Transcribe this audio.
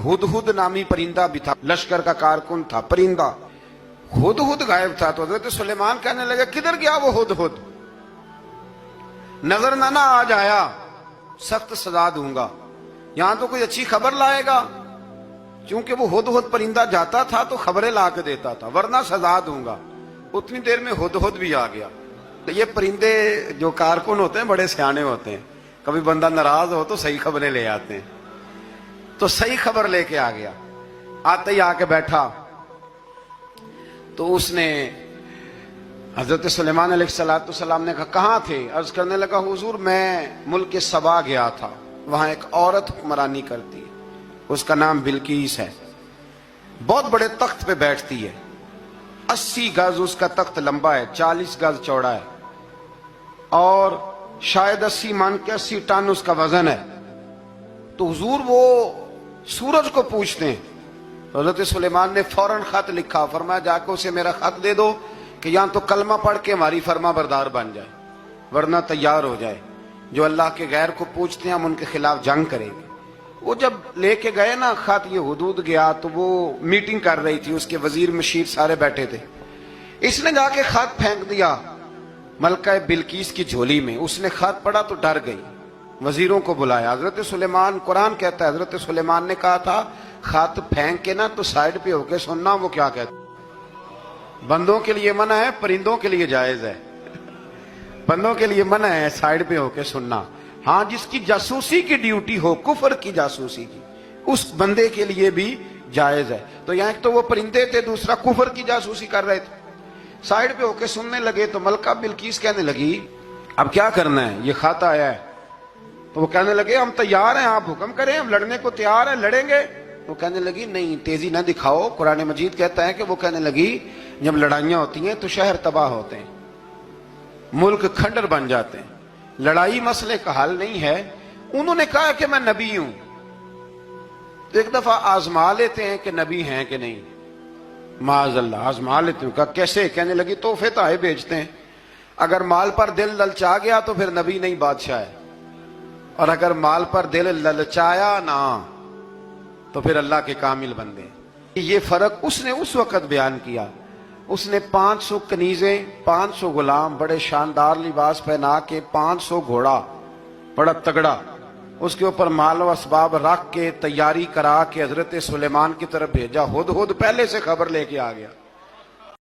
हुदहुद नामी परिंदा भी था, लश्कर का कारकुन था परिंदा। हुदहुद गायब था तो हजरत सुलेमान कहने लगे किधर गया वो हुदहुद, नजर ना आज आया सख्त सजा दूंगा, यहां तो कोई अच्छी खबर लाएगा। क्योंकि वो हुदहुद परिंदा जाता था तो खबरें ला के देता था, वरना सजा दूंगा। उतनी देर में हुदहुद भी आ गया। तो ये परिंदे जो कारकुन होते हैं बड़े सियाने होते हैं, कभी बंदा नाराज हो तो सही खबरें ले आते हैं। तो सही खबर लेके आ गया, आते ही आके बैठा तो उसने हजरत सुलेमान अलैहिस्सलाम ने कहा कहां थे? अर्ज करने लगा हुजूर मैं मुल्क सबा गया था, वहां एक औरत हुक्मरानी करती है, उसका नाम बिल्कीस है, बहुत बड़े तख्त पे बैठती है, 80 गज उसका तख्त लंबा है, 40 गज चौड़ा है और शायद 80 मान के 80 टन उसका वजन है। तो हुजूर वो सूरज को पूछते हैं। हजरत सुलेमान ने फौरन खत लिखा, फरमाया जाके उसे मेरा खत दे दो कि यहां तो कलमा पढ़ के हमारी फर्मा बरदार बन जाए, वरना तैयार हो जाए, जो अल्लाह के गैर को पूछते हैं हम उनके खिलाफ जंग करेंगे। वो जब लेके गए ना खत, ये हुदूद गया तो वो मीटिंग कर रही थी, उसके वजीर मशीर सारे बैठे थे। इसने जाके खत फेंक दिया मलका बिल्कीस की झोली में। उसने खत पढ़ा तो डर गई, वजीरों को बुलाया। हजरत सुलेमान, कुरान कहता है हजरत सुलेमान ने कहा था खत फेंक के ना तो साइड पे होके सुनना वो क्या कहता। बंदों के लिए मना है, परिंदों के लिए जायज है। बंदों के लिए मना है साइड पे होके सुनना। हाँ, जिसकी जासूसी की ड्यूटी हो, कुफर की जासूसी की, उस बंदे के लिए भी जायज है। तो यहाँ एक तो वो परिंदे थे, दूसरा कुफर की जासूसी कर रहे थे। साइड पे होके सुनने लगे तो मलका बिल्कीस कहने लगी अब क्या करना है, ये खत आया है। तो वो कहने लगे हम तैयार हैं, आप हुक्म करें, हम लड़ने को तैयार हैं, लड़ेंगे। वो कहने लगी नहीं, तेजी ना दिखाओ। कुरान मजीद कहता है कि वो कहने लगी जब लड़ाइयां होती हैं तो शहर तबाह होते हैं, मुल्क खंडर बन जाते हैं, लड़ाई मसले का हल नहीं है। उन्होंने कहा कि मैं नबी हूं, तो एक दफा आजमा लेते हैं कि नबी हैं कि नहीं। माज़अल्लाह आजमा लेते हैं। कहा कैसे? कहने लगी तोहफे ताहे बेचते हैं, अगर माल पर दिल ललचा गया तो फिर नबी नहीं बादशाह है, और अगर माल पर दिल ललचाया ना तो फिर अल्लाह के कामिल बंदे। ये फर्क उसने उस वक्त बयान किया। उसने 500 कनीजें, 500 गुलाम, बड़े शानदार लिबास पहना के, 500 घोड़ा बड़ा तगड़ा, उसके ऊपर माल व असबाब रख के तैयारी करा के हजरत सुलेमान की तरफ भेजा। हुदहुद पहले से खबर लेके आ गया।